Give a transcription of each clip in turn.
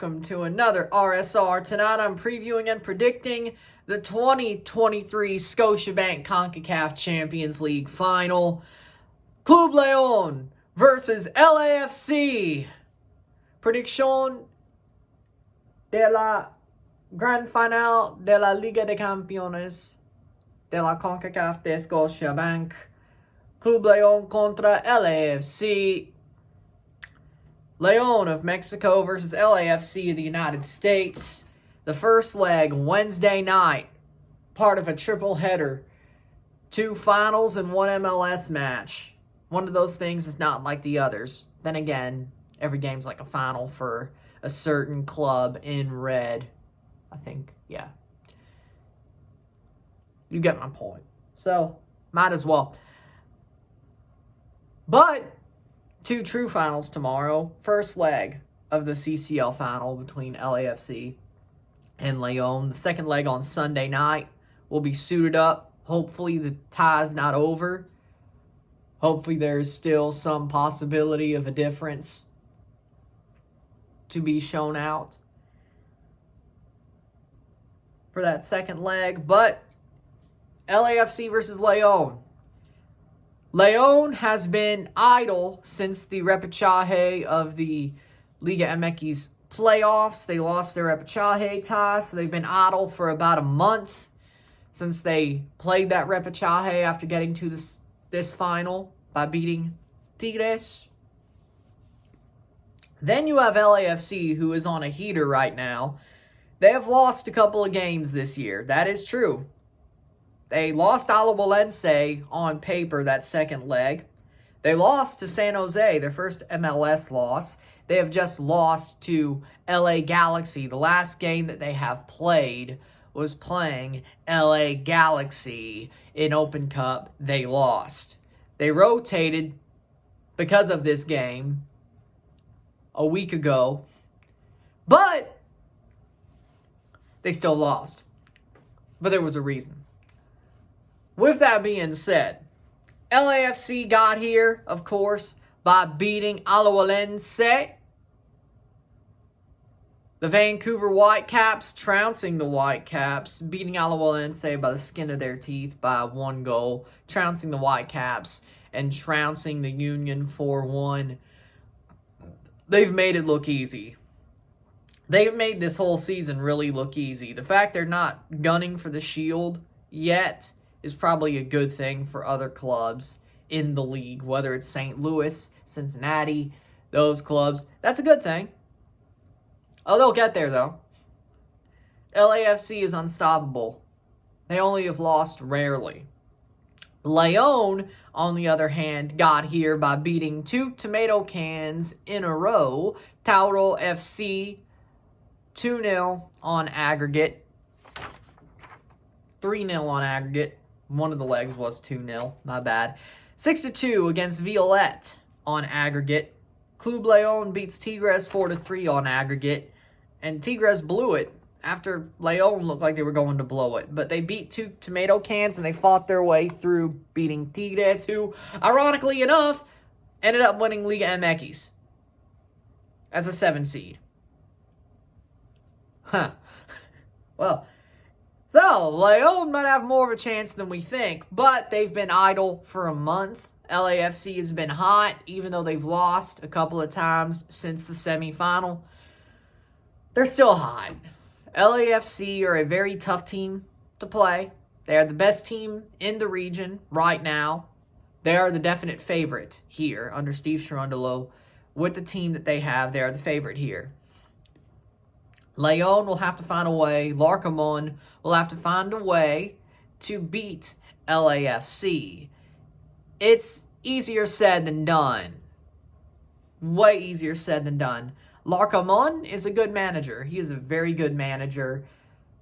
welcome to another RSR. Tonight I'm previewing and predicting the 2023 Scotiabank Concacaf Champions League Final. Club León versus LAFC. Predicción de la Gran Final de la Liga de Campeones de la Concacaf de Scotiabank. Club León contra LAFC. León of Mexico versus LAFC of the United States. The first leg, Wednesday night, part of a triple header. 2 finals and 1 MLS match. One of those things is not like the others. Then again, every game's like a final for a certain club in red. I think, yeah. You get my point. So, might as well. But 2 true finals tomorrow. First leg of the CCL final between LAFC and León. The second leg on Sunday night. We'll be suited up. Hopefully the tie's not over. Hopefully there's still some possibility of a difference to be shown out for that second leg. But LAFC versus León. León has been idle since the repechaje of the Liga MX playoffs. They lost their repechaje tie, so they've been idle for about a month since they played that repechaje after getting to this final by beating Tigres. Then you have LAFC, who is on a heater right now. They have lost a couple of games this year. That is true. They lost Alajuelense on paper that second leg. They lost to San Jose, their first MLS loss. They have just lost to LA Galaxy. The last game that they have played was playing LA Galaxy in Open Cup. They lost. They rotated because of this game a week ago, but they still lost. But there was a reason. With that being said, LAFC got here, of course, by beating Alajuelense. The Vancouver Whitecaps trouncing the Whitecaps, beating Alajuelense by the skin of their teeth by 1 goal, trouncing the Whitecaps, and trouncing the Union 4-1. They've made it look easy. They've made this whole season really look easy. The fact they're not gunning for the Shield yet is probably a good thing for other clubs in the league, whether it's St. Louis, Cincinnati, those clubs. That's a good thing. Oh, they'll get there, though. LAFC is unstoppable. They only have lost rarely. León, on the other hand, got here by beating 2 tomato cans in a row. Tauro FC, 2-0 on aggregate. 3-0 on aggregate. One of the legs was 2-0. My bad. 6-2 against Violette on aggregate. Club León beats Tigres 4-3 on aggregate. And Tigres blew it after León looked like they were going to blow it. But they beat 2 tomato cans and they fought their way through beating Tigres, who, ironically enough, ended up winning Liga MX as a 7 seed. Huh. Well, so, León might have more of a chance than we think, but they've been idle for a month. LAFC has been hot, even though they've lost a couple of times since the semifinal. They're still hot. LAFC are a very tough team to play. They are the best team in the region right now. They are the definite favorite here under Steve Cherundolo. With the team that they have, they are the favorite here. León will have to find a way, Larcamon will have to find a way to beat LAFC. It's easier said than done. Way easier said than done. Larcamon is a good manager. He is a very good manager.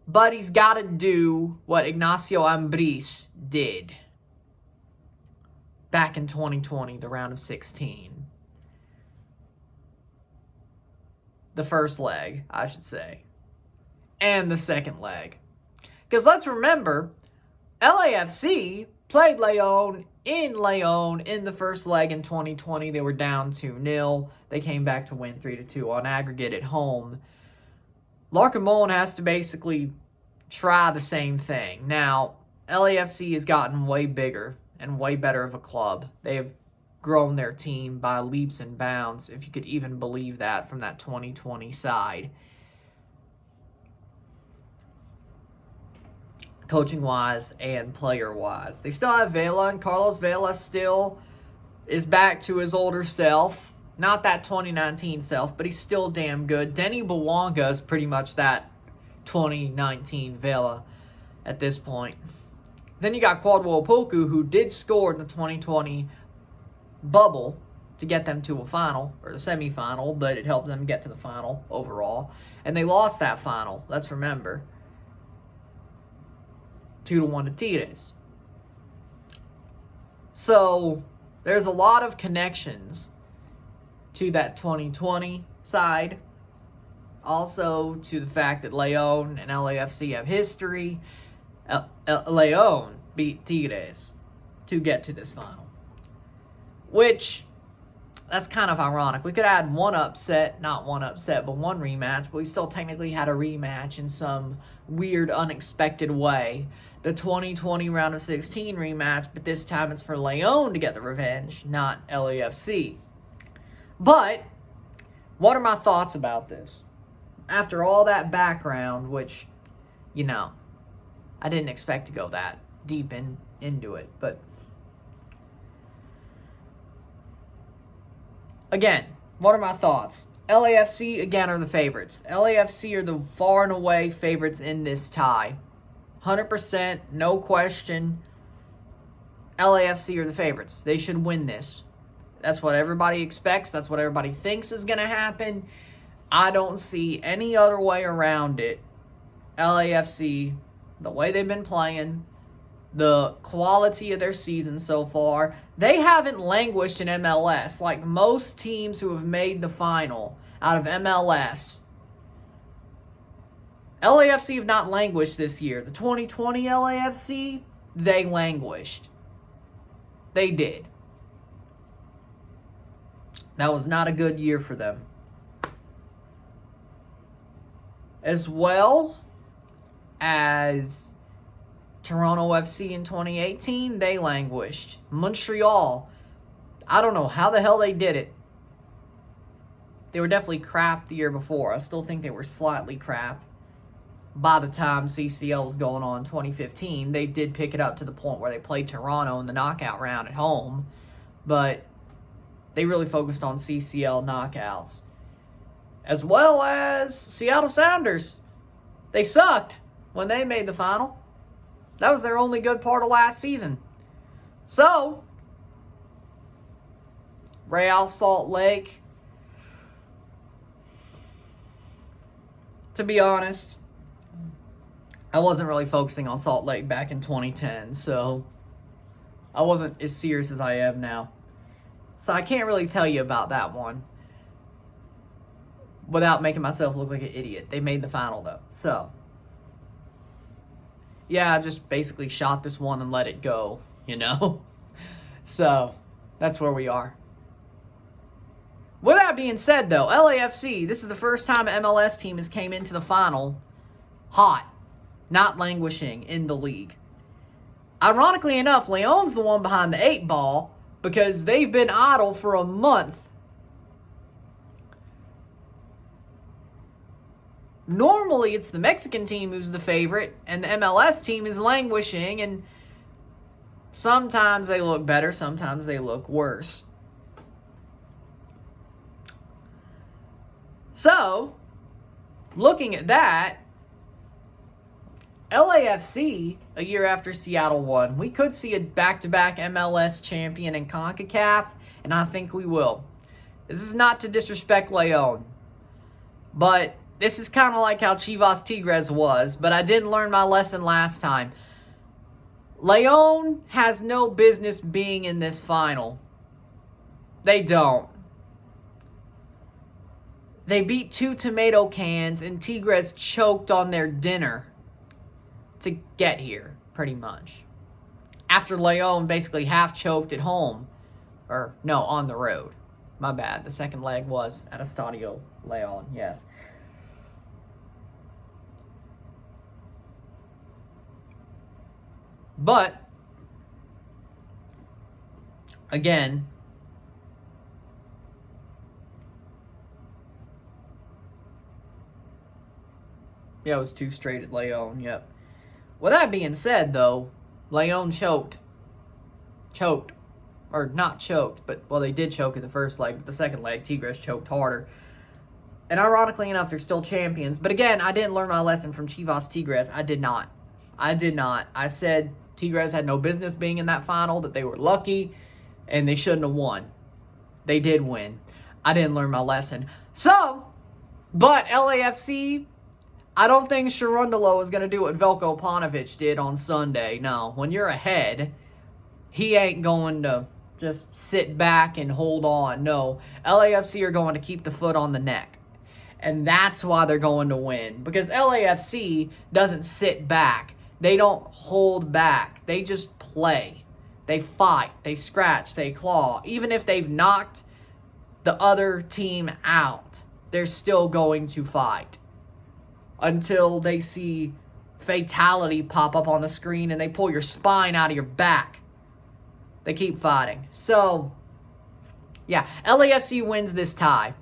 But he's got to do what Ignacio Ambriz did back in 2020, the round of 16. The first leg, I should say. And the second leg. Because let's remember, LAFC played León in the first leg in 2020. They were down 2-0. They came back to win 3-2 on aggregate at home. Larkin has to basically try the same thing. Now, LAFC has gotten way bigger and way better of a club. They have grown their team by leaps and bounds, if you could even believe that, from that 2020 side. Coaching-wise and player-wise. They still have Vela, and Carlos Vela still is back to his older self. Not that 2019 self, but he's still damn good. Denny Bwanga is pretty much that 2019 Vela at this point. Then you got Kwadwo Opoku, who did score in the 2020 bubble to get them to a final, or the semifinal, but it helped them get to the final overall. And they lost that final, let's remember. 2-1 to Tigres. So, there's a lot of connections to that 2020 side. Also, to the fact that León and LAFC have history. León beat Tigres to get to this final. Which, that's kind of ironic. We could add one upset, not one upset, but one rematch, but we still technically had a rematch in some weird, unexpected way. The 2020 round of 16 rematch, but this time it's for León to get the revenge, not LAFC. But, what are my thoughts about this? After all that background, which, I didn't expect to go that deep into it, but again, what are my thoughts? LAFC, again, are the favorites. LAFC are the far and away favorites in this tie. 100%, no question. LAFC are the favorites. They should win this. That's what everybody expects. That's what everybody thinks is going to happen. I don't see any other way around it. LAFC, the way they've been playing, the quality of their season so far, they haven't languished in MLS like most teams who have made the final out of MLS. LAFC have not languished this year. The 2020 LAFC, they languished. They did. That was not a good year for them. As well as Toronto FC in 2018, they languished. Montreal, I don't know how the hell they did it. They were definitely crap the year before. I still think they were slightly crap. By the time CCL was going on in 2015, they did pick it up to the point where they played Toronto in the knockout round at home. But they really focused on CCL knockouts. As well as Seattle Sounders. They sucked when they made the final. That was their only good part of last season. So, Real Salt Lake, to be honest, I wasn't really focusing on Salt Lake back in 2010, so I wasn't as serious as I am now. So I can't really tell you about that one without making myself look like an idiot. They made the final, though. So, yeah, I just basically shot this one and let it go, So, that's where we are. With that being said, though, LAFC, this is the first time an MLS team has came into the final hot, not languishing in the league. Ironically enough, León's the one behind the 8 ball because they've been idle for a month. Normally, it's the Mexican team who's the favorite, and the MLS team is languishing, and sometimes they look better, sometimes they look worse. So, looking at that, LAFC, a year after Seattle won, we could see a back-to-back MLS champion in Concacaf, and I think we will. This is not to disrespect León, but this is kind of like how Chivas Tigres was, but I didn't learn my lesson last time. León has no business being in this final. They don't. They beat 2 tomato cans, and Tigres choked on their dinner to get here, pretty much. After León basically half-choked at home. Or, no, on the road. My bad. The second leg was at Estadio León, yes. But, again, yeah, it was 2 straight at León, yep. With that being said, though, León choked. Or not choked, but, well, they did choke in the first leg, but the second leg, Tigres choked harder. And ironically enough, they're still champions. But again, I didn't learn my lesson from Chivas Tigres. I did not. I said Tigres had no business being in that final, that they were lucky, and they shouldn't have won. They did win. I didn't learn my lesson. So, but LAFC, I don't think Sharundalo is going to do what Veljko Paunovic did on Sunday. No, when you're ahead, he ain't going to just sit back and hold on. No, LAFC are going to keep the foot on the neck. And that's why they're going to win. Because LAFC doesn't sit back. They don't hold back. They just play. They fight. They scratch. They claw. Even if they've knocked the other team out, they're still going to fight. Until they see fatality pop up on the screen and they pull your spine out of your back. They keep fighting. So, yeah, LAFC wins this tie.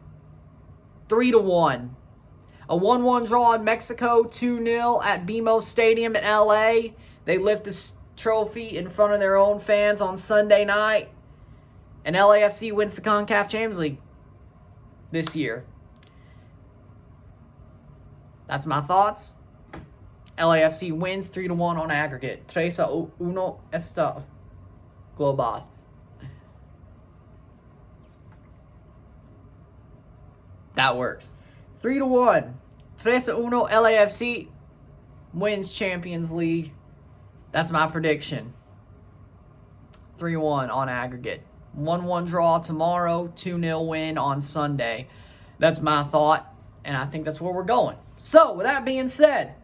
3-1. A 1-1 draw in Mexico, 2-0 at BMO Stadium in LA. They lift this trophy in front of their own fans on Sunday night. And LAFC wins the Concacaf Champions League this year. That's my thoughts. LAFC wins 3-1 on aggregate. 3-1 esta global. That works. 3-1. 3-1 LAFC wins Champions League. That's my prediction. 3-1 on aggregate. 1-1 draw tomorrow. 2-0 win on Sunday. That's my thought. And I think that's where we're going. So, with that being said,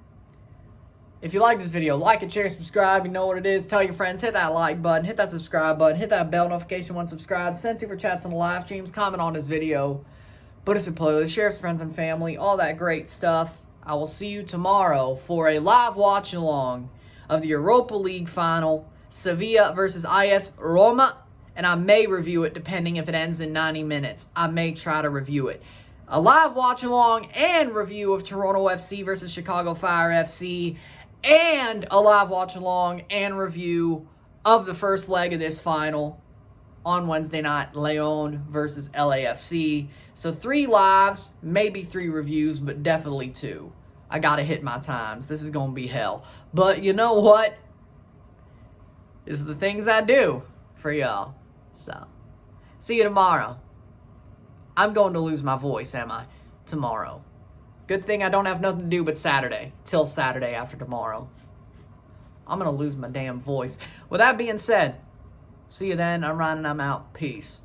if you like this video, like it, share, subscribe. You know what it is. Tell your friends. Hit that like button. Hit that subscribe button. Hit that bell notification once subscribed. Send super chats on the live streams. Comment on this video. Put us in playlist. Share with friends and family. All that great stuff. I will see you tomorrow for a live watch along of the Europa League final. Sevilla versus IS Roma. And I may review it depending if it ends in 90 minutes. I may try to review it. A live watch along and review of Toronto FC versus Chicago Fire FC. And a live watch along and review of the first leg of this final on Wednesday night, León versus LAFC. So 3 lives, maybe 3 reviews, but definitely 2. I gotta hit my times. This is gonna be hell. But you know what? This is the things I do for y'all. So, see you tomorrow. I'm going to lose my voice, am I? Tomorrow. Good thing I don't have nothing to do but Saturday. Till Saturday after tomorrow. I'm going to lose my damn voice. With that being said, see you then. I'm Ryan and I'm out. Peace.